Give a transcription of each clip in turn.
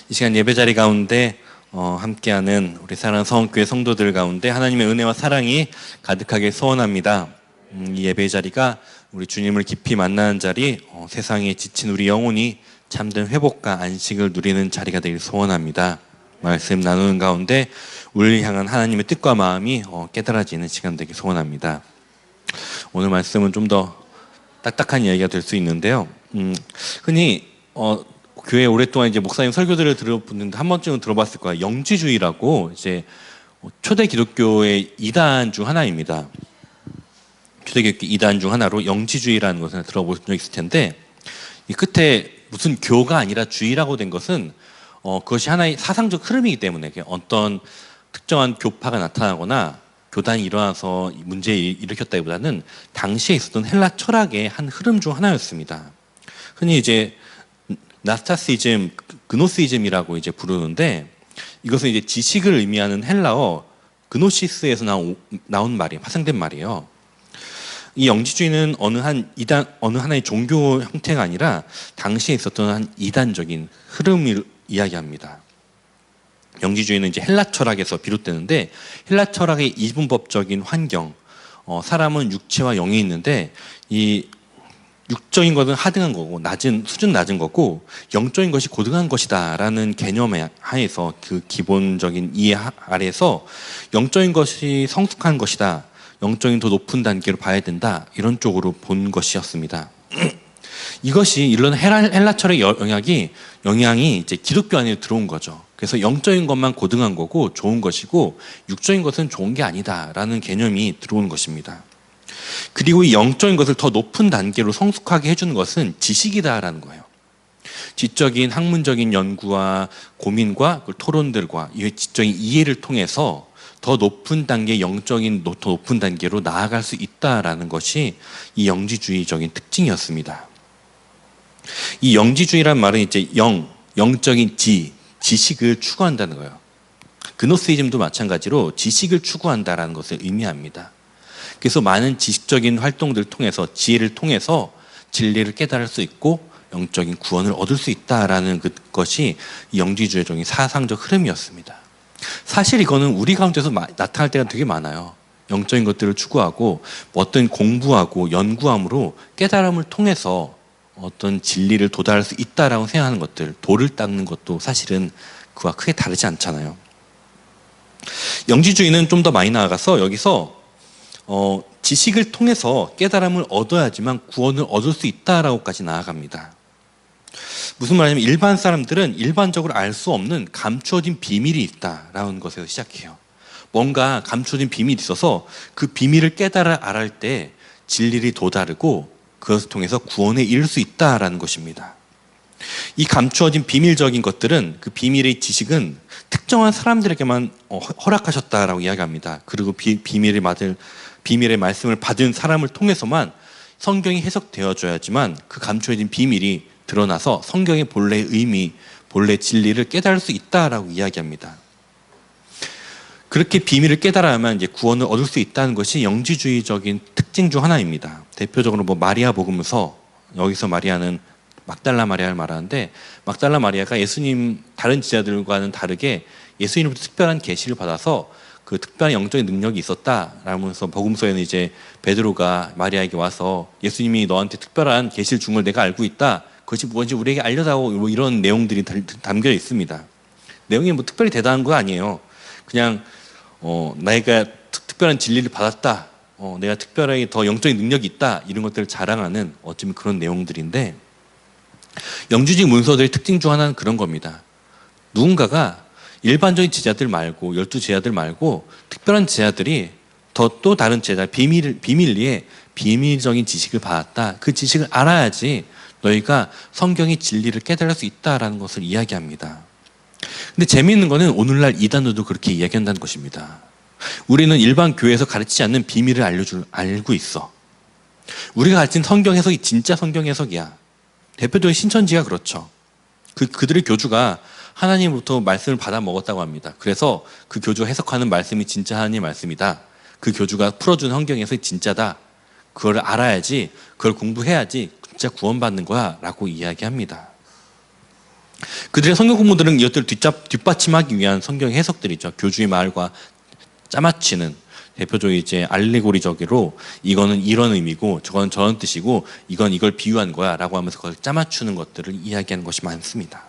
이 시간 예배자리 가운데 함께하는 우리 사랑하는 성원교회 성도들 가운데 하나님의 은혜와 사랑이 가득하게 소원합니다. 이 예배자리가 우리 주님을 깊이 만나는 자리, 세상에 지친 우리 영혼이 참된 회복과 안식을 누리는 자리가 되길 소원합니다. 말씀 나누는 가운데 우리를 향한 하나님의 뜻과 마음이 깨달아지는 시간 되길 소원합니다. 오늘 말씀은 좀 더 딱딱한 이야기가 될 수 있는데요. 흔히 교회 오랫동안 이제 목사님 설교들을 들어보는데 한 번쯤은 들어봤을 거예요. 영지주의라고 이제 초대 기독교의 이단 중 하나입니다. 초대 기독교 이단 중 하나로 영지주의라는 것을 들어보신 적 있을 텐데, 이 끝에 무슨 교가 아니라 주의라고 된 것은 그것이 하나의 사상적 흐름이기 때문에 어떤 특정한 교파가 나타나거나 교단이 일어나서 문제를 일으켰다기보다는 당시에 있었던 헬라 철학의 한 흐름 중 하나였습니다. 흔히 이제 나스타시즘, 그노시즘이라고 이제 부르는데, 이것은 이제 지식을 의미하는 헬라어 그노시스에서 나온 말이에요. 파생된 말이에요. 이 영지주의는 어느 하나의 종교 형태가 아니라 당시에 있었던 한 이단적인 흐름을 이야기합니다. 영지주의는 이제 헬라 철학에서 비롯되는데, 헬라 철학의 이분법적인 환경, 사람은 육체와 영이 있는데 이 육적인 것은 하등한 거고 수준 낮은 거고 영적인 것이 고등한 것이다라는 개념에 하에서 그 기본적인 이해 아래에서 영적인 것이 성숙한 것이다, 영적인 더 높은 단계로 봐야 된다, 이런 쪽으로 본 것이었습니다. 이것이 이런 헬라 철의 영향이 이제 기독교 안에 들어온 거죠. 그래서 영적인 것만 고등한 거고 좋은 것이고 육적인 것은 좋은 게 아니다라는 개념이 들어오는 것입니다. 그리고 이 영적인 것을 더 높은 단계로 성숙하게 해주는 것은 지식이다라는 거예요. 지적인 학문적인 연구와 고민과 토론들과 이 지적인 이해를 통해서 더 높은 단계, 영적인 더 높은 단계로 나아갈 수 있다라는 것이 이 영지주의적인 특징이었습니다. 이 영지주의란 말은 이제 영적인 지식을 추구한다는 거예요. 그노시즘도 마찬가지로 지식을 추구한다라는 것을 의미합니다. 그래서 많은 지식적인 활동들을 통해서, 지혜를 통해서 진리를 깨달을 수 있고 영적인 구원을 얻을 수 있다라는 것이 영지주의적인 사상적 흐름이었습니다. 사실 이거는 우리 가운데서 나타날 때가 되게 많아요. 영적인 것들을 추구하고 어떤 공부하고 연구함으로 깨달음을 통해서 어떤 진리를 도달할 수 있다라고 생각하는 것들, 도를 닦는 것도 사실은 그와 크게 다르지 않잖아요. 영지주의는 좀 더 많이 나아가서 여기서 지식을 통해서 깨달음을 얻어야지만 구원을 얻을 수 있다라고까지 나아갑니다. 무슨 말이냐면 일반 사람들은 일반적으로 알 수 없는 감추어진 비밀이 있다라는 것에서 시작해요. 뭔가 감추어진 비밀이 있어서 그 비밀을 알아할 때 진리를 도다르고 그것을 통해서 구원에 이를 수 있다라는 것입니다. 이 감추어진 비밀적인 것들은, 그 비밀의 지식은 특정한 사람들에게만 허락하셨다라고 이야기합니다. 그리고 비밀의 말씀을 받은 사람을 통해서만 성경이 해석되어져야지만 그 감추어진 비밀이 드러나서 성경의 본래의 의미, 본래 진리를 깨달을 수 있다라고 이야기합니다. 그렇게 비밀을 깨달아야만 이제 구원을 얻을 수 있다는 것이 영지주의적인 특징 중 하나입니다. 대표적으로 마리아 복음서, 여기서 마리아는 막달라 마리아를 말하는데, 막달라 마리아가 예수님 다른 제자들과는 다르게 예수님으로부터 특별한 계시를 받아서 그 특별한 영적인 능력이 있었다라면서 복음서에는 이제 베드로가 마리아에게 와서 예수님이 너한테 특별한 계시를 준 걸 내가 알고 있다, 그것이 무엇인지 우리에게 알려다오, 이런 내용들이 담겨 있습니다. 내용이 특별히 대단한 거 아니에요. 그냥 내가 특별한 진리를 받았다, 내가 특별하게 더 영적인 능력이 있다, 이런 것들을 자랑하는 어쩌면 그런 내용들인데, 영지주의 문서들의 특징 중 하나는 그런 겁니다. 누군가가 일반적인 제자들 말고, 12제자들 말고 특별한 제자들이 또 다른 제자, 비밀리에 비밀적인 지식을 받았다, 그 지식을 알아야지 너희가 성경의 진리를 깨달을 수 있다라는 것을 이야기합니다. 근데 재미있는 거는 오늘날 이단들도 그렇게 이야기한다는 것입니다. 우리는 일반 교회에서 가르치지 않는 비밀을 알고 있어. 우리가 가르친 성경 해석이 진짜 성경 해석이야. 대표적인 신천지가 그렇죠. 그들의 교주가 하나님으로부터 말씀을 받아 먹었다고 합니다. 그래서 그 교주가 해석하는 말씀이 진짜 하나님의 말씀이다, 그 교주가 풀어준 성경 해석이 진짜다, 그걸 알아야지, 그걸 공부해야지 진짜 구원받는 거야 라고 이야기합니다. 그들의 성경 공부들은 이것들을 뒷받침하기 위한 성경 해석들이죠. 교주의 말과 짜맞추는, 대표적으로 이제 알레고리적으로 이거는 이런 의미고 저건 저런 뜻이고 이건 이걸 비유한 거야 라고 하면서 그걸 짜맞추는 것들을 이야기하는 것이 많습니다.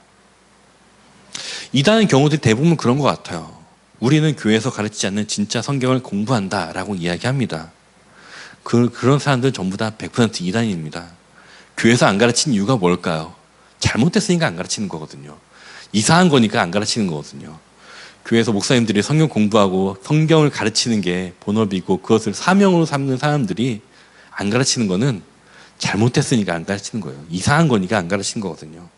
이단의 경우들이 대부분 그런 것 같아요. 우리는 교회에서 가르치지 않는 진짜 성경을 공부한다 라고 이야기합니다. 그런 사람들은 전부 다 100% 이단입니다. 교회에서 안 가르치는 이유가 뭘까요? 잘못됐으니까 안 가르치는 거거든요. 이상한 거니까 안 가르치는 거거든요. 교회에서 목사님들이 성경 공부하고 성경을 가르치는 게 본업이고 그것을 사명으로 삼는 사람들이 안 가르치는 거는 잘못됐으니까 안 가르치는 거예요. 이상한 거니까 안 가르치는 거거든요.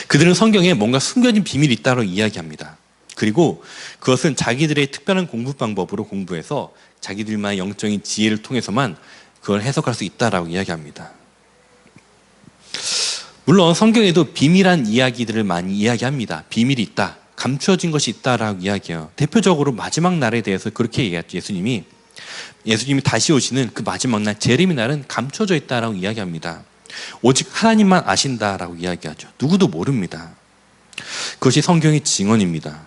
그들은 성경에 뭔가 숨겨진 비밀이 있다고 이야기합니다. 그리고 그것은 자기들의 특별한 공부 방법으로 공부해서 자기들만의 영적인 지혜를 통해서만 그걸 해석할 수 있다라고 이야기합니다. 물론 성경에도 비밀한 이야기들을 많이 이야기합니다. 비밀이 있다, 감추어진 것이 있다라고 이야기해요. 대표적으로 마지막 날에 대해서 그렇게 얘기했죠. 예수님이 다시 오시는 그 마지막 날, 재림의 날은 감춰져 있다라고 이야기합니다. 오직 하나님만 아신다라고 이야기하죠. 누구도 모릅니다. 그것이 성경의 증언입니다.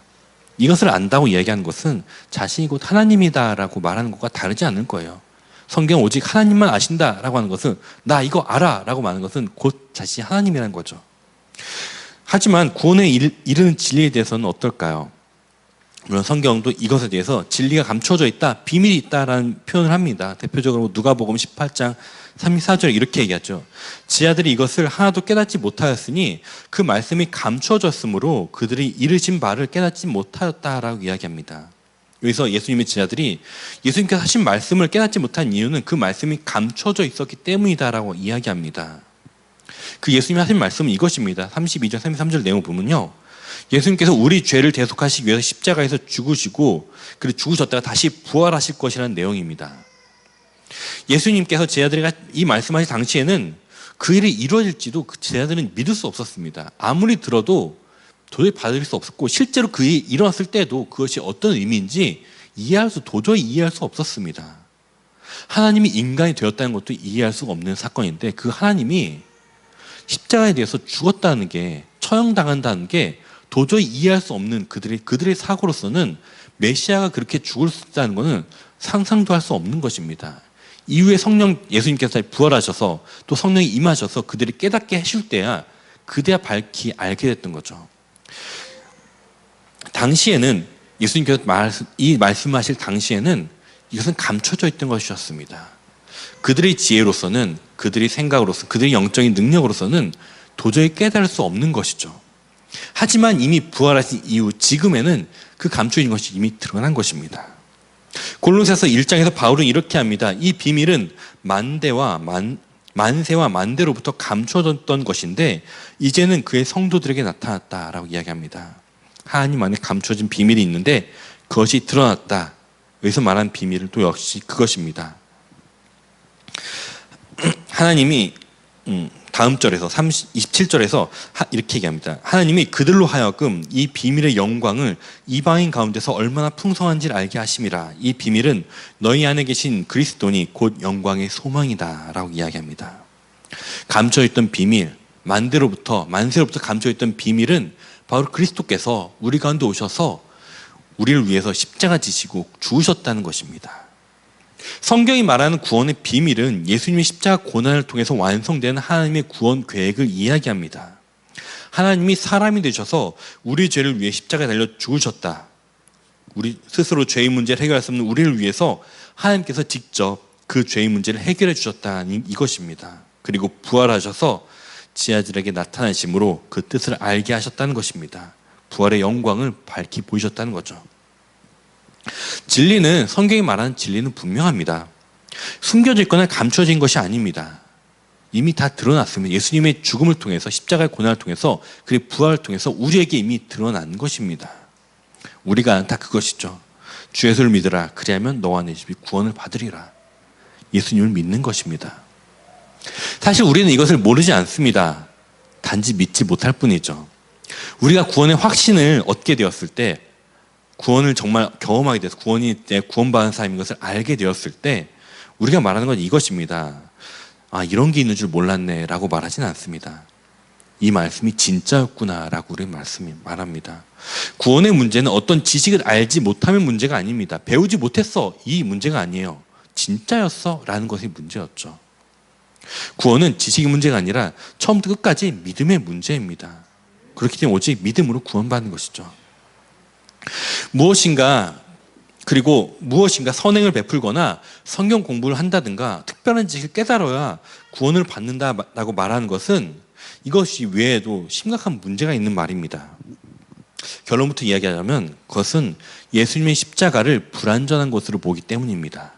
이것을 안다고 이야기하는 것은 자신이 곧 하나님이다라고 말하는 것과 다르지 않을 거예요. 성경 오직 하나님만 아신다라고 하는 것은 나 이거 알아 라고 말하는 것은 곧 자신이 하나님이라는 거죠. 하지만 구원에 이르는 진리에 대해서는 어떨까요? 물론 성경도 이것에 대해서 진리가 감춰져 있다, 비밀이 있다라는 표현을 합니다. 대표적으로 누가복음 18장 34절에 이렇게 얘기하죠. 지하들이 이것을 하나도 깨닫지 못하였으니 그 말씀이 감춰졌으므로 그들이 이르신 바를 깨닫지 못하였다라고 이야기합니다. 여기서 예수님의 지하들이 예수님께서 하신 말씀을 깨닫지 못한 이유는 그 말씀이 감춰져 있었기 때문이다라고 이야기합니다. 그 예수님이 하신 말씀은 이것입니다. 32절 33절 내용을 보면요, 예수님께서 우리 죄를 대속하시기 위해서 십자가에서 죽으시고 그리고 죽으셨다가 다시 부활하실 것이라는 내용입니다. 예수님께서 제자들에게 이 말씀하실 당시에는 그 일이 이루어질지도 그 제자들은 믿을 수 없었습니다. 아무리 들어도 도저히 받을 수 없었고 실제로 그 일이 일어났을 때도 그것이 어떤 의미인지 도저히 이해할 수 없었습니다. 하나님이 인간이 되었다는 것도 이해할 수가 없는 사건인데 그 하나님이 십자가에 대해서 죽었다는 게, 처형당한다는 게 도저히 이해할 수 없는 그들의 사고로서는 메시아가 그렇게 죽을 수 있다는 것은 상상도 할 수 없는 것입니다. 이후에 예수님께서 부활하셔서 또 성령이 임하셔서 그들이 깨닫게 해줄 때야 그대야 밝히 알게 됐던 거죠. 당시에는 예수님께서 이 말씀하실 당시에는 이것은 감춰져 있던 것이었습니다. 그들의 지혜로서는, 그들의 생각으로서, 그들의 영적인 능력으로서는 도저히 깨달을 수 없는 것이죠. 하지만 이미 부활하신 이후 지금에는 그 감춰진 것이 이미 드러난 것입니다. 골로새서 1장에서 바울은 이렇게 합니다. 이 비밀은 만세와 만대로부터 감춰졌던 것인데 이제는 그의 성도들에게 나타났다라고 이야기합니다. 하나님 안에 감춰진 비밀이 있는데 그것이 드러났다. 여기서 말한 비밀은 또 역시 그것입니다. 하나님이 다음 절에서 27절에서 이렇게 얘기합니다. 하나님이 그들로 하여금 이 비밀의 영광을 이방인 가운데서 얼마나 풍성한지를 알게 하심이라. 이 비밀은 너희 안에 계신 그리스도니 곧 영광의 소망이다 라고 이야기합니다. 감춰있던 비밀, 만세로부터 감춰있던 비밀은 바로 그리스도께서 우리 가운데 오셔서 우리를 위해서 십자가 지시고 죽으셨다는 것입니다. 성경이 말하는 구원의 비밀은 예수님의 십자가 고난을 통해서 완성되는 하나님의 구원 계획을 이야기합니다. 하나님이 사람이 되셔서 우리 죄를 위해 십자가에 달려 죽으셨다. 우리 스스로 죄의 문제를 해결할 수 없는 우리를 위해서 하나님께서 직접 그 죄의 문제를 해결해 주셨다는 이것입니다. 그리고 부활하셔서 지하들에게 나타나심으로 그 뜻을 알게 하셨다는 것입니다. 부활의 영광을 밝히 보이셨다는 거죠. 진리는, 성경이 말하는 진리는 분명합니다. 숨겨져 있거나 감춰진 것이 아닙니다. 이미 다 드러났습니다. 예수님의 죽음을 통해서, 십자가의 고난을 통해서, 그리고 부활을 통해서 우리에게 이미 드러난 것입니다. 우리가 아는 다 그것이죠. 주 예수를 믿으라. 그리하면 너와 내 집이 구원을 받으리라. 예수님을 믿는 것입니다. 사실 우리는 이것을 모르지 않습니다. 단지 믿지 못할 뿐이죠. 우리가 구원의 확신을 얻게 되었을 때, 구원을 정말 경험하게 돼서 구원받은 사람인 것을 알게 되었을 때 우리가 말하는 건 이것입니다. 아, 이런 게 있는 줄 몰랐네 라고 말하지는 않습니다. 이 말씀이 진짜였구나라고 우리 말씀이 말합니다. 구원의 문제는 어떤 지식을 알지 못하면 문제가 아닙니다. 배우지 못했어, 이 문제가 아니에요. 진짜였어 라는 것이 문제였죠. 구원은 지식의 문제가 아니라 처음부터 끝까지 믿음의 문제입니다. 그렇기 때문에 오직 믿음으로 구원받는 것이죠. 무엇인가 선행을 베풀거나 성경 공부를 한다든가 특별한 지식을 깨달아야 구원을 받는다라고 말하는 것은 이것이 외에도 심각한 문제가 있는 말입니다. 결론부터 이야기하자면 그것은 예수님의 십자가를 불완전한 것으로 보기 때문입니다.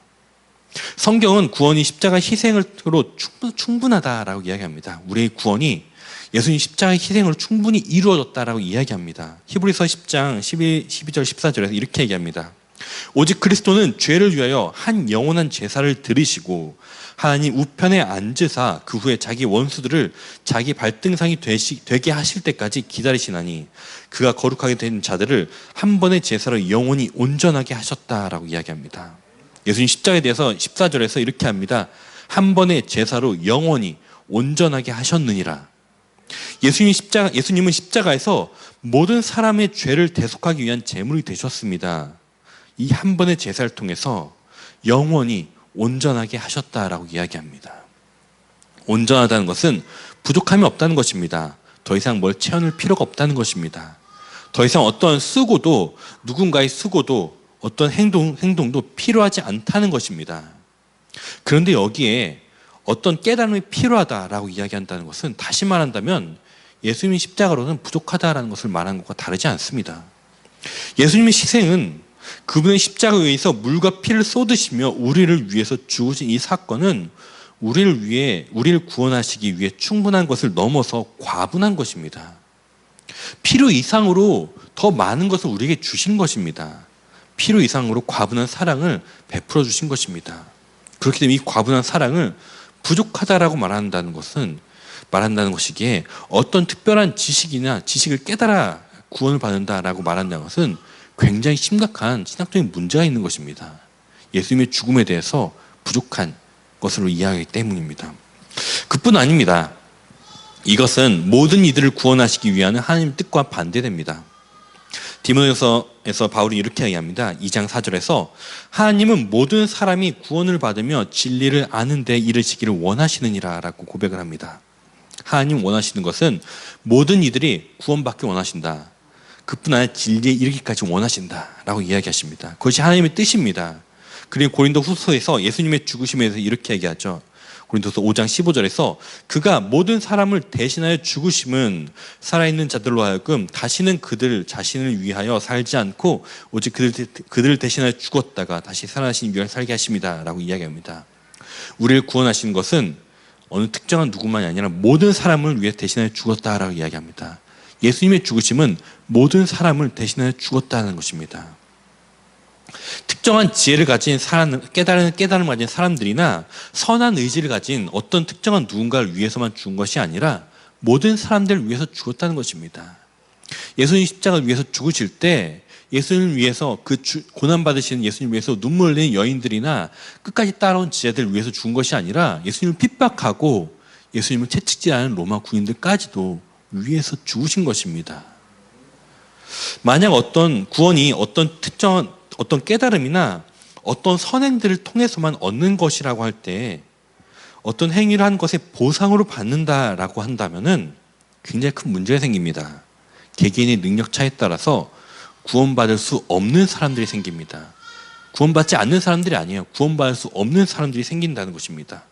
성경은 구원이 십자가 희생으로 충분하다라고 이야기합니다. 우리의 구원이 예수님 십자가의 희생으로 충분히 이루어졌다라고 이야기합니다. 히브리서 10장 12절 14절에서 이렇게 얘기합니다. 오직 그리스도는 죄를 위하여 한 영원한 제사를 드리시고 하나님 우편에 앉으사 그 후에 자기 원수들을 자기 발등상이 되게 하실 때까지 기다리시나니 그가 거룩하게 된 자들을 한 번의 제사로 영원히 온전하게 하셨다라고 이야기합니다. 예수님 십자가에 대해서 14절에서 이렇게 합니다. 한 번의 제사로 영원히 온전하게 하셨느니라. 예수님은 십자가에서 모든 사람의 죄를 대속하기 위한 제물이 되셨습니다. 이 한 번의 제사를 통해서 영원히 온전하게 하셨다라고 이야기합니다. 온전하다는 것은 부족함이 없다는 것입니다. 더 이상 뭘 채워낼 필요가 없다는 것입니다. 더 이상 어떤 누군가의 수고도 어떤 행동도 필요하지 않다는 것입니다. 그런데 여기에 어떤 깨달음이 필요하다라고 이야기한다는 것은 다시 말한다면 예수님의 십자가로는 부족하다라는 것을 말하는 것과 다르지 않습니다. 예수님의 희생은 그분의 십자가에 의해서 물과 피를 쏟으시며 우리를 위해서 죽으신 이 사건은 우리를 구원하시기 위해 충분한 것을 넘어서 과분한 것입니다. 필요 이상으로 더 많은 것을 우리에게 주신 것입니다. 필요 이상으로 과분한 사랑을 베풀어 주신 것입니다. 그렇기 때문에 이 과분한 사랑을 부족하다라고 말한다는 것이기에 어떤 특별한 지식을 깨달아 구원을 받는다라고 말한다는 것은 굉장히 심각한 신학적인 문제가 있는 것입니다. 예수님의 죽음에 대해서 부족한 것으로 이해하기 때문입니다. 그뿐 아닙니다. 이것은 모든 이들을 구원하시기 위한 하나님의 뜻과 반대됩니다. 디모데후서에서 바울이 이렇게 이야기합니다. 2장 4절에서 하나님은 모든 사람이 구원을 받으며 진리를 아는 데 이르시기를 원하시느니라 라고 고백을 합니다. 하나님 원하시는 것은 모든 이들이 구원받기 원하신다. 그뿐 아니라 진리에 이르기까지 원하신다 라고 이야기하십니다. 그것이 하나님의 뜻입니다. 그리고 고린도후서에서 예수님의 죽으심에 대해서 이렇게 얘기하죠. 고린도서 5장 15절에서 그가 모든 사람을 대신하여 죽으심은 살아있는 자들로 하여금 다시는 그들 자신을 위하여 살지 않고 오직 그들을 대신하여 죽었다가 다시 살아나신 위하여 살게 하십니다 라고 이야기합니다. 우리를 구원하신 것은 어느 특정한 누구만이 아니라 모든 사람을 위해 대신하여 죽었다라고 이야기합니다. 예수님의 죽으심은 모든 사람을 대신하여 죽었다는 것입니다. 특정한 지혜를 가진 깨달음을 가진 사람들이나 선한 의지를 가진 어떤 특정한 누군가를 위해서만 죽은 것이 아니라 모든 사람들을 위해서 죽었다는 것입니다. 예수님 십자가를 위해서 죽으실 때 예수님을 위해서 고난받으시는 예수님을 위해서 눈물 흘리는 여인들이나 끝까지 따라온 지혜들을 위해서 죽은 것이 아니라 예수님을 핍박하고 예수님을 채찍질하는 로마 군인들까지도 위해서 죽으신 것입니다. 만약 어떤 구원이 어떤 깨달음이나 어떤 선행들을 통해서만 얻는 것이라고 할 때 어떤 행위를 한 것의 보상으로 받는다라고 한다면은 굉장히 큰 문제가 생깁니다. 개개인의 능력 차에 따라서 구원받을 수 없는 사람들이 생깁니다. 구원받지 않는 사람들이 아니에요. 구원받을 수 없는 사람들이 생긴다는 것입니다.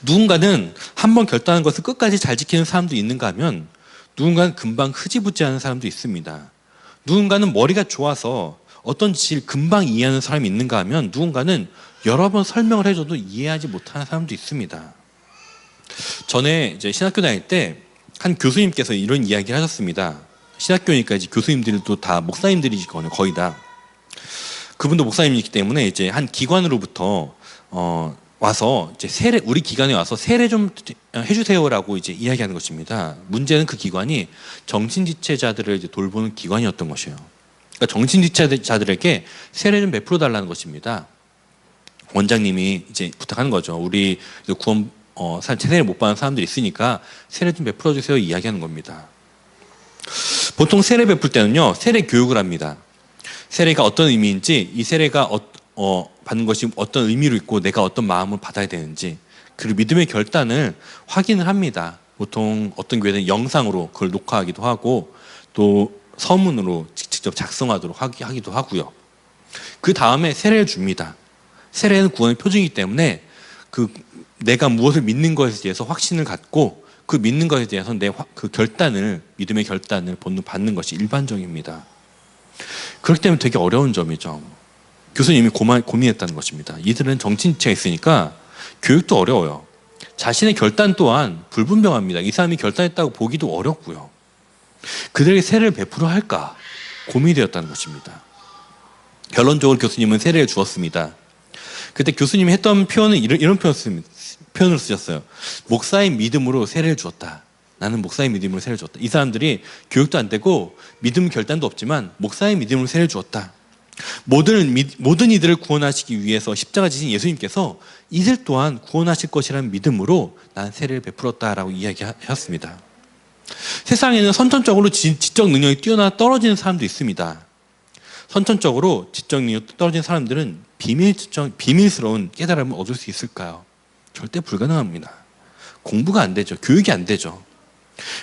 누군가는 한번 결단한 것을 끝까지 잘 지키는 사람도 있는가 하면 누군가는 금방 흐지부지하는 사람도 있습니다. 누군가는 머리가 좋아서 어떤 지식을 금방 이해하는 사람이 있는가 하면 누군가는 여러 번 설명을 해줘도 이해하지 못하는 사람도 있습니다. 전에 이제 신학교 다닐 때 한 교수님께서 이런 이야기를 하셨습니다. 신학교니까 이제 교수님들도 다 목사님들이거든요, 거의 다. 그분도 목사님이기 때문에 이제 한 기관으로부터 와서 이제 우리 기관에 와서 세례 좀 해주세요라고 이제 이야기하는 것입니다. 문제는 그 기관이 정신지체자들을 이제 돌보는 기관이었던 것이에요. 그러니까 정신지체자들에게 세례 좀 베풀어 달라는 것입니다. 원장님이 이제 부탁하는 거죠. 우리 구원 세례를 못 받는 사람들이 있으니까 세례 좀 베풀어 주세요 이야기하는 겁니다. 보통 세례 베풀 때는요, 세례 교육을 합니다. 세례가 어떤 의미인지, 이 세례가 받는 것이 어떤 의미로 있고 내가 어떤 마음을 받아야 되는지, 그리고 믿음의 결단을 확인을 합니다. 보통 어떤 교회는 영상으로 그걸 녹화하기도 하고 또 서문으로 직접 작성하도록 하기도 하고요. 그 다음에 세례를 줍니다. 세례는 구원의 표징이기 때문에 내가 무엇을 믿는 것에 대해서 확신을 갖고 그 믿는 것에 대해서 그 결단을, 믿음의 결단을 받는 것이 일반적입니다. 그렇기 때문에 되게 어려운 점이죠. 교수님이 고민했다는 것입니다. 이들은 정신체가 있으니까 교육도 어려워요. 자신의 결단 또한 불분명합니다. 이 사람이 결단했다고 보기도 어렵고요. 그들에게 세례를 베풀어 할까 고민이 되었다는 것입니다. 결론적으로 교수님은 세례를 주었습니다. 그때 교수님이 했던 표현은 이런 표현을 쓰셨어요. 목사의 믿음으로 세례를 주었다. 나는 목사의 믿음으로 세례를 주었다. 이 사람들이 교육도 안 되고 믿음 결단도 없지만 목사의 믿음으로 세례를 주었다. 모든 이들을 구원하시기 위해서 십자가 지신 예수님께서 이들 또한 구원하실 것이라는 믿음으로 난 세례를 베풀었다라고 이야기하셨습니다. 세상에는 선천적으로 지적 능력이 뛰어나 떨어지는 사람도 있습니다. 선천적으로 지적 능력이 떨어진 사람들은 비밀스러운 깨달음을 얻을 수 있을까요? 절대 불가능합니다. 공부가 안 되죠. 교육이 안 되죠.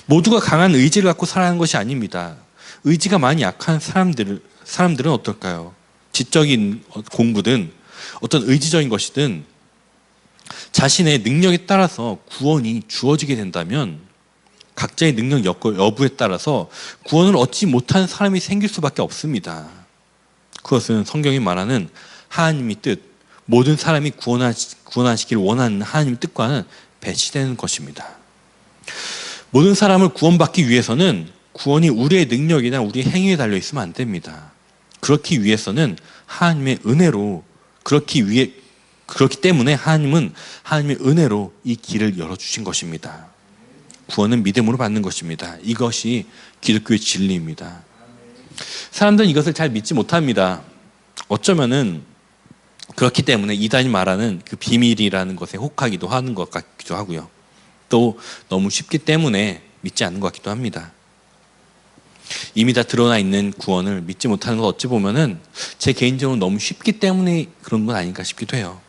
모두가 강한 의지를 갖고 살아가는 것이 아닙니다. 의지가 많이 약한 사람들은 어떨까요? 지적인 공부든 어떤 의지적인 것이든 자신의 능력에 따라서 구원이 주어지게 된다면 각자의 능력 여부에 따라서 구원을 얻지 못한 사람이 생길 수밖에 없습니다. 그것은 성경이 말하는 하나님의 뜻, 모든 사람이 구원하시기를 원하는 하나님의 뜻과는 배치되는 것입니다. 모든 사람을 구원받기 위해서는 구원이 우리의 능력이나 우리의 행위에 달려 있으면 안 됩니다. 그렇기 위해서는 하나님의 은혜로, 그렇기 때문에 하나님은 하나님의 은혜로 이 길을 열어주신 것입니다. 구원은 믿음으로 받는 것입니다. 이것이 기독교의 진리입니다. 사람들은 이것을 잘 믿지 못합니다. 어쩌면은 그렇기 때문에 이단이 말하는 그 비밀이라는 것에 혹하기도 하는 것 같기도 하고요. 또 너무 쉽기 때문에 믿지 않는 것 같기도 합니다. 이미 다 드러나 있는 구원을 믿지 못하는 것 어찌 보면은 제 개인적으로 너무 쉽기 때문에 그런 건 아닌가 싶기도 해요.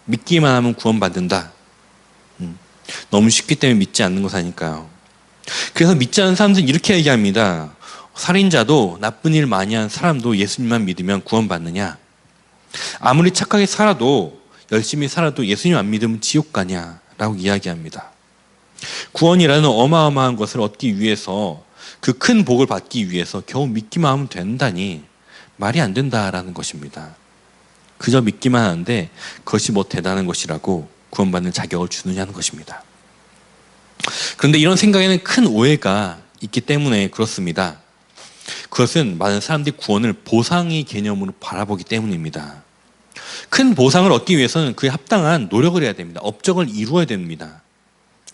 믿기만 하면 구원받는다. 너무 쉽기 때문에 믿지 않는 것 아닐까요? 그래서 믿지 않는 사람들은 이렇게 얘기합니다. 살인자도 나쁜 일 많이 한 사람도 예수님만 믿으면 구원받느냐? 아무리 착하게 살아도, 열심히 살아도 예수님 안 믿으면 지옥 가냐? 라고 이야기합니다. 구원이라는 어마어마한 것을 얻기 위해서, 그 큰 복을 받기 위해서 겨우 믿기만 하면 된다니 말이 안 된다라는 것입니다. 그저 믿기만 하는데 그것이 뭐 대단한 것이라고 구원받는 자격을 주느냐는 것입니다. 그런데 이런 생각에는 큰 오해가 있기 때문에 그렇습니다. 그것은 많은 사람들이 구원을 보상의 개념으로 바라보기 때문입니다. 큰 보상을 얻기 위해서는 그에 합당한 노력을 해야 됩니다. 업적을 이루어야 됩니다.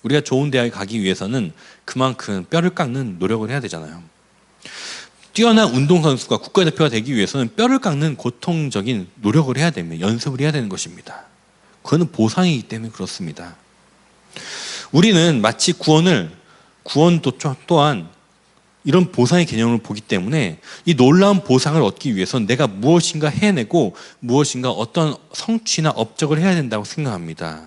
우리가 좋은 대학에 가기 위해서는 그만큼 뼈를 깎는 노력을 해야 되잖아요. 뛰어난 운동선수가 국가대표가 되기 위해서는 뼈를 깎는 고통적인 노력을 해야 됩니다. 연습을 해야 되는 것입니다. 그거는 보상이기 때문에 그렇습니다. 우리는 마치 구원도 또한 이런 보상의 개념을 보기 때문에 이 놀라운 보상을 얻기 위해서는 내가 무엇인가 해내고 무엇인가 어떤 성취나 업적을 해야 된다고 생각합니다.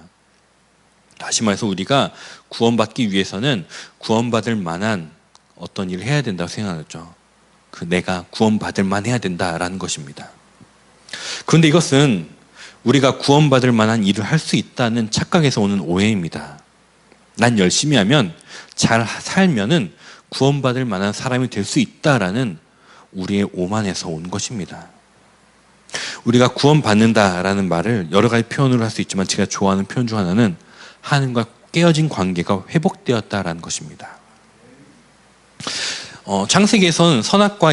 다시 말해서 우리가 구원받기 위해서는 구원받을 만한 어떤 일을 해야 된다고 생각하죠. 내가 구원받을 만 해야 된다라는 것입니다. 그런데 이것은 우리가 구원받을 만한 일을 할 수 있다는 착각에서 오는 오해입니다. 난 열심히 하면, 잘 살면은 구원받을 만한 사람이 될 수 있다라는 우리의 오만에서 온 것입니다. 우리가 구원받는다라는 말을 여러 가지 표현으로 할 수 있지만 제가 좋아하는 표현 중 하나는 하나님과 깨어진 관계가 회복되었다라는 것입니다. 창세기에서 선악과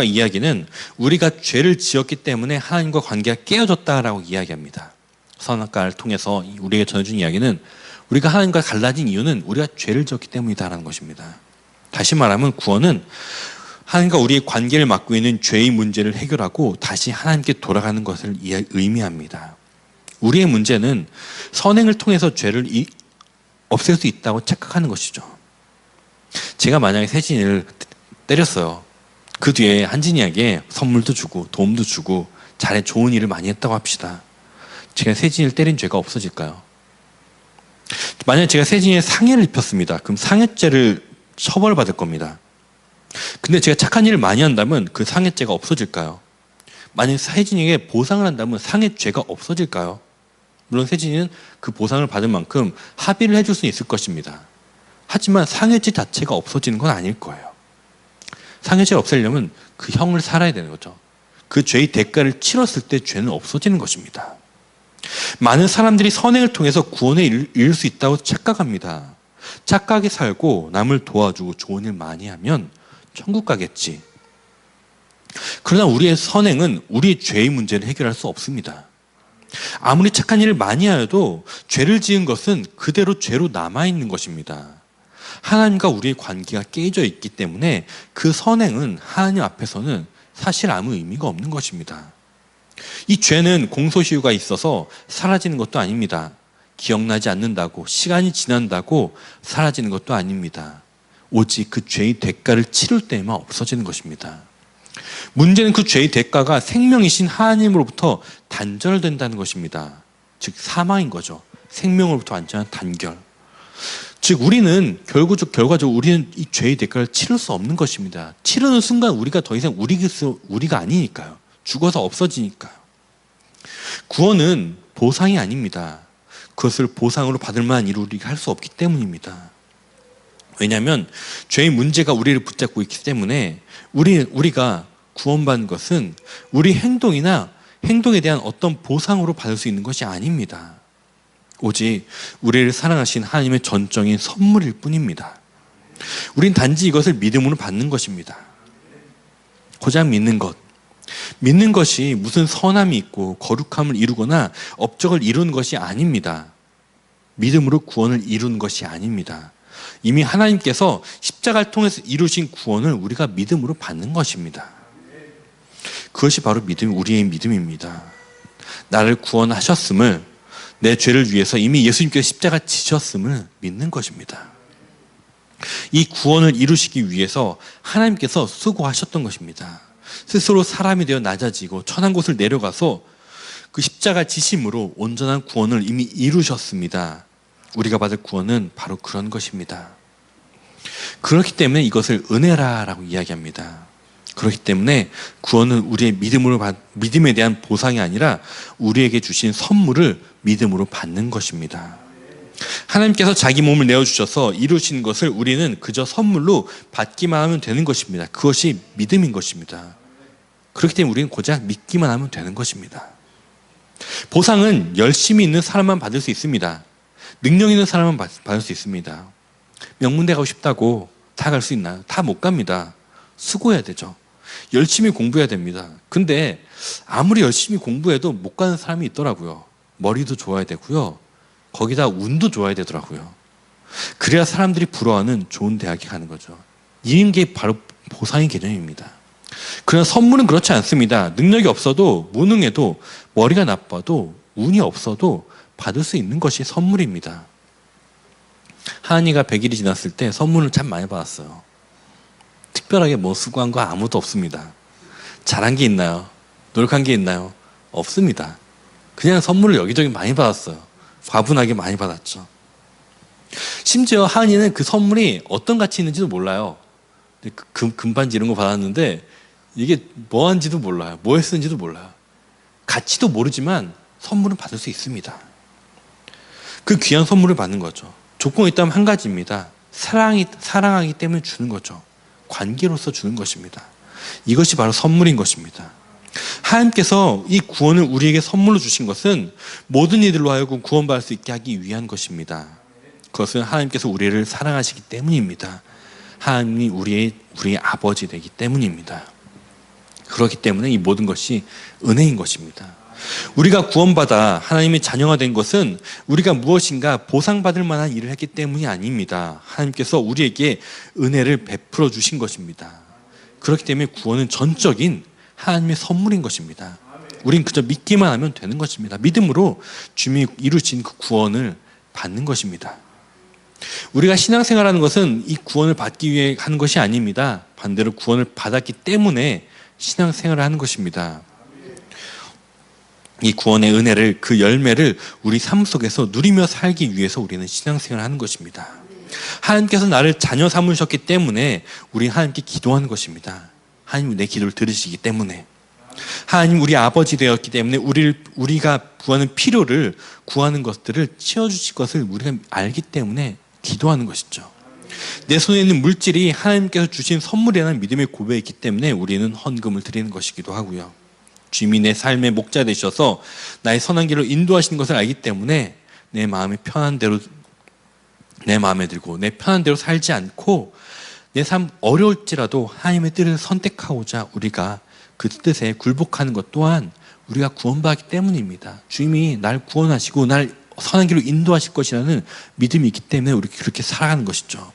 이야기는 우리가 죄를 지었기 때문에 하나님과 관계가 깨어졌다라고 이야기합니다. 선악과를 통해서 우리에게 전해준 이야기는 우리가 하나님과 갈라진 이유는 우리가 죄를 지었기 때문이다라는 것입니다. 다시 말하면 구원은 하나님과 우리의 관계를 맡고 있는 죄의 문제를 해결하고 다시 하나님께 돌아가는 것을 의미합니다. 우리의 문제는 선행을 통해서 죄를 없앨 수 있다고 착각하는 것이죠. 제가 만약에 세진이를 때렸어요. 그 뒤에 한진이에게 선물도 주고 도움도 주고 잘해 좋은 일을 많이 했다고 합시다. 제가 세진이를 때린 죄가 없어질까요? 만약에 제가 세진이에 상해를 입혔습니다. 그럼 상해죄를 처벌받을 겁니다. 근데 제가 착한 일을 많이 한다면 그 상해죄가 없어질까요? 만약에 세진이에게 보상을 한다면 상해죄가 없어질까요? 물론 세진이는 그 보상을 받을 만큼 합의를 해줄 수 있을 것입니다. 하지만 상해죄 자체가 없어지는 건 아닐 거예요. 상해죄를 없애려면 그 형을 살아야 되는 거죠. 그 죄의 대가를 치렀을 때 죄는 없어지는 것입니다. 많은 사람들이 선행을 통해서 구원에 이를 수 있다고 착각합니다. 착하게 살고 남을 도와주고 좋은 일 많이 하면 천국 가겠지. 그러나 우리의 선행은 우리의 죄의 문제를 해결할 수 없습니다. 아무리 착한 일을 많이 하여도 죄를 지은 것은 그대로 죄로 남아있는 것입니다. 하나님과 우리의 관계가 깨져 있기 때문에 그 선행은 하나님 앞에서는 사실 아무 의미가 없는 것입니다. 이 죄는 공소시효가 있어서 사라지는 것도 아닙니다. 기억나지 않는다고, 시간이 지난다고 사라지는 것도 아닙니다. 오직 그 죄의 대가를 치를 때에만 없어지는 것입니다. 문제는 그 죄의 대가가 생명이신 하나님으로부터 단절된다는 것입니다. 즉 사망인 거죠. 생명으로부터 완전한 단결. 즉 우리는 결과적으로 우리는 이 죄의 대가를 치를 수 없는 것입니다. 치르는 순간 우리가 더 이상 우리가 아니니까요. 죽어서 없어지니까요. 구원은 보상이 아닙니다. 그것을 보상으로 받을 만한 일을 우리가 할 수 없기 때문입니다. 왜냐하면 죄의 문제가 우리를 붙잡고 있기 때문에 우리가 구원받는 것은 우리 행동에 대한 어떤 보상으로 받을 수 있는 것이 아닙니다. 오직 우리를 사랑하신 하나님의 전적인 선물일 뿐입니다. 우린 단지 이것을 믿음으로 받는 것입니다. 고작 믿는 것. 믿는 것이 무슨 선함이 있고 거룩함을 이루거나 업적을 이루는 것이 아닙니다. 믿음으로 구원을 이루는 것이 아닙니다. 이미 하나님께서 십자가를 통해서 이루신 구원을 우리가 믿음으로 받는 것입니다. 그것이 바로 우리의 믿음입니다. 나를 구원하셨음을, 내 죄를 위해서 이미 예수님께서 십자가 지셨음을 믿는 것입니다. 이 구원을 이루시기 위해서 하나님께서 수고하셨던 것입니다. 스스로 사람이 되어 낮아지고 천한 곳을 내려가서 그 십자가 지심으로 온전한 구원을 이미 이루셨습니다. 우리가 받을 구원은 바로 그런 것입니다. 그렇기 때문에 이것을 은혜라라고 이야기합니다. 그렇기 때문에 구원은 우리의 믿음에 대한 보상이 아니라 우리에게 주신 선물을 믿음으로 받는 것입니다. 하나님께서 자기 몸을 내어주셔서 이루신 것을 우리는 그저 선물로 받기만 하면 되는 것입니다. 그것이 믿음인 것입니다. 그렇기 때문에 우리는 고작 믿기만 하면 되는 것입니다. 보상은 열심히 있는 사람만 받을 수 있습니다. 능력 있는 사람만 받을 수 있습니다. 명문대 가고 싶다고 다 갈 수 있나요? 다 못 갑니다. 수고해야 되죠. 열심히 공부해야 됩니다. 근데 아무리 열심히 공부해도 못 가는 사람이 있더라고요. 머리도 좋아야 되고요. 거기다 운도 좋아야 되더라고요. 그래야 사람들이 부러워하는 좋은 대학에 가는 거죠. 이런 게 바로 보상의 개념입니다. 그러나 선물은 그렇지 않습니다. 능력이 없어도, 무능해도, 머리가 나빠도, 운이 없어도 받을 수 있는 것이 선물입니다. 하은이가 100일이 지났을 때 선물을 참 많이 받았어요. 특별하게 뭐 수고한 거 아무도 없습니다. 잘한 게 있나요? 노력한 게 있나요? 없습니다. 그냥 선물을 여기저기 많이 받았어요. 과분하게 많이 받았죠. 심지어 하은이는 그 선물이 어떤 가치 있는지도 몰라요. 금반지 이런 거 받았는데 이게 뭐 한지도 몰라요. 뭐 했는지도 몰라요. 가치도 모르지만 선물은 받을 수 있습니다. 그 귀한 선물을 받는 거죠. 조건이 있다면 한 가지입니다. 사랑하기 때문에 주는 거죠. 관계로서 주는 것입니다. 이것이 바로 선물인 것입니다. 하나님께서 이 구원을 우리에게 선물로 주신 것은 모든 이들로 하여금 구원받을 수 있게 하기 위한 것입니다. 그것은 하나님께서 우리를 사랑하시기 때문입니다. 하나님이 우리의 아버지 되기 때문입니다. 그렇기 때문에 이 모든 것이 은혜인 것입니다. 우리가 구원받아 하나님의 자녀가 된 것은 우리가 무엇인가 보상받을 만한 일을 했기 때문이 아닙니다. 하나님께서 우리에게 은혜를 베풀어 주신 것입니다. 그렇기 때문에 구원은 전적인 하나님의 선물인 것입니다. 우린 그저 믿기만 하면 되는 것입니다. 믿음으로 주님이 이루신 그 구원을 받는 것입니다. 우리가 신앙생활하는 것은 이 구원을 받기 위해 하는 것이 아닙니다. 반대로 구원을 받았기 때문에 신앙생활을 하는 것입니다. 이 구원의 은혜를, 그 열매를 우리 삶 속에서 누리며 살기 위해서 우리는 신앙생활을 하는 것입니다. 하나님께서 나를 자녀 삼으셨기 때문에 우리 하나님께 기도하는 것입니다. 하나님 내 기도를 들으시기 때문에, 하나님 우리 아버지 되었기 때문에 우리가 구하는 필요를, 구하는 것들을 채워주실 것을 우리가 알기 때문에 기도하는 것이죠. 내 손에 있는 물질이 하나님께서 주신 선물이라는 믿음의 고백이기 때문에 우리는 헌금을 드리는 것이기도 하고요. 주님이 내 삶의 목자 되셔서 나의 선한 길로 인도하시는 것을 알기 때문에 내 마음에 편한 대로, 내 마음에 들고 내 편한 대로 살지 않고 내 삶 어려울지라도 하나님의 뜻을 선택하고자 우리가 그 뜻에 굴복하는 것 또한 우리가 구원받기 때문입니다. 주님이 날 구원하시고 날 선한 길로 인도하실 것이라는 믿음이 있기 때문에 우리 그렇게 살아가는 것이죠.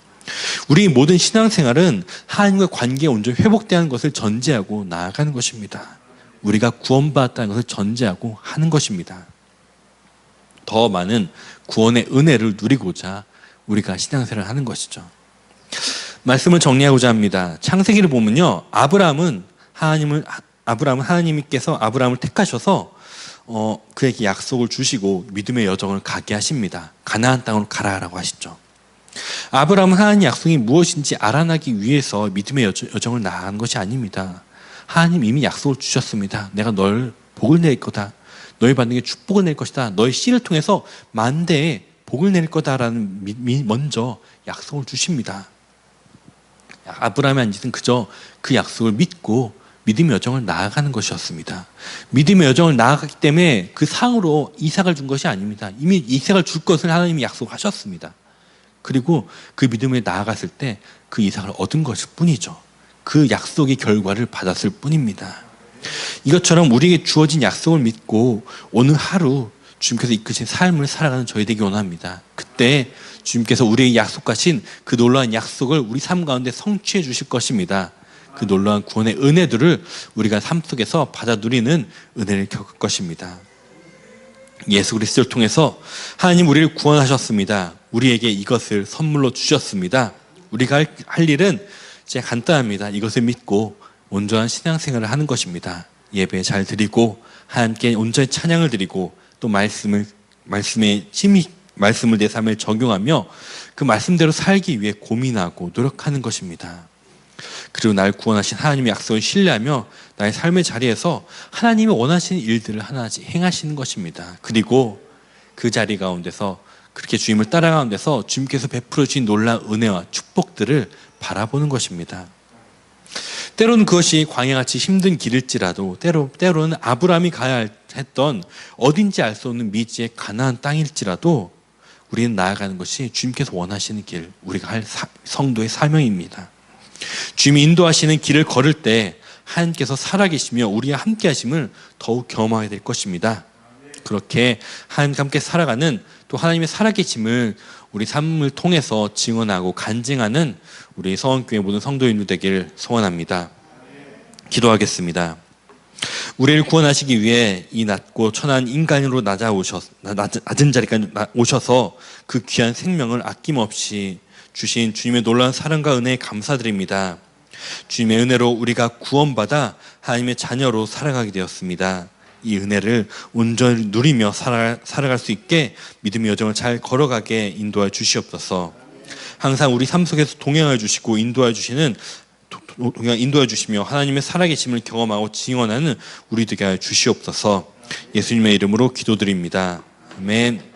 우리 모든 신앙생활은 하나님과 관계가 온전히 회복되는 것을 전제하고 나아가는 것입니다. 우리가 구원받았다는 것을 전제하고 하는 것입니다. 더 많은 구원의 은혜를 누리고자 우리가 신앙생활을 하는 것이죠. 말씀을 정리하고자 합니다. 창세기를 보면요, 아브라함은 하나님께서 아브라함을 택하셔서 그에게 약속을 주시고 믿음의 여정을 가게 하십니다. 가나안 땅으로 가라라고 하시죠. 아브라함은 하나님의 약속이 무엇인지 알아나기 위해서 믿음의 여정을 나아간 것이 아닙니다. 하나님 이미 약속을 주셨습니다. 내가 널 복을 낼 거다. 너희 받는 게 축복을 낼 것이다. 너희 씨를 통해서 만대에 복을 낼 거다라는 먼저 약속을 주십니다. 아브라함의 한 짓은 그저 그 약속을 믿고 믿음의 여정을 나아가는 것이었습니다. 믿음의 여정을 나아갔기 때문에 그 상으로 이삭을 준 것이 아닙니다. 이미 이삭을 줄 것을 하나님이 약속하셨습니다. 그리고 그 믿음에 나아갔을 때 그 이삭을 얻은 것일 뿐이죠. 그 약속의 결과를 받았을 뿐입니다. 이것처럼 우리에게 주어진 약속을 믿고 오늘 하루 주님께서 이끄신 삶을 살아가는 저희 되기 원합니다. 그때 주님께서 우리에게 약속하신 그 놀라운 약속을 우리 삶 가운데 성취해 주실 것입니다. 그 놀라운 구원의 은혜들을 우리가 삶 속에서 받아 누리는 은혜를 겪을 것입니다. 예수 그리스도를 통해서 하나님 우리를 구원하셨습니다. 우리에게 이것을 선물로 주셨습니다. 우리가 할 일은 이제 간단합니다. 이것을 믿고 온전한 신앙생활을 하는 것입니다. 예배 잘 드리고 하나님께 온전히 찬양을 드리고 또 말씀을 내 삶에 적용하며 그 말씀대로 살기 위해 고민하고 노력하는 것입니다. 그리고 날 구원하신 하나님의 약속을 신뢰하며 나의 삶의 자리에서 하나님이 원하시는 일들을 하나씩 행하시는 것입니다. 그리고 그 자리 가운데서 그렇게 주님을 따라가는 데서 주님께서 베풀어 주신 놀라운 은혜와 축복들을 바라보는 것입니다. 때로는 그것이 광야같이 힘든 길일지라도 때로는 아브라함이 가야 했던 어딘지 알 수 없는 미지의 가나안 땅일지라도 우리는 나아가는 것이 주님께서 원하시는 길, 우리가 할 성도의 사명입니다. 주님이 인도하시는 길을 걸을 때 하나님께서 살아계시며 우리와 함께 하심을 더욱 경험하게 될 것입니다. 그렇게 하나님과 함께 살아가는 또 하나님의 살아계심을 우리 삶을 통해서 증언하고 간증하는 우리 서원교회 모든 성도인들 되기를 소원합니다. 기도하겠습니다. 우리를 구원하시기 위해 이 낮고 천한 인간으로 낮은 자리까지 오셔서 그 귀한 생명을 아낌없이 주신 주님의 놀라운 사랑과 은혜에 감사드립니다. 주님의 은혜로 우리가 구원받아 하나님의 자녀로 살아가게 되었습니다. 이 은혜를 온전히 누리며 살아갈 수 있게 믿음의 여정을 잘 걸어가게 인도해 주시옵소서. 항상 우리 삶 속에서 동행해 주시고 인도해 주시며 하나님의 살아계심을 경험하고 증언하는 우리 되게 하여 주시옵소서. 예수님의 이름으로 기도드립니다. 아멘.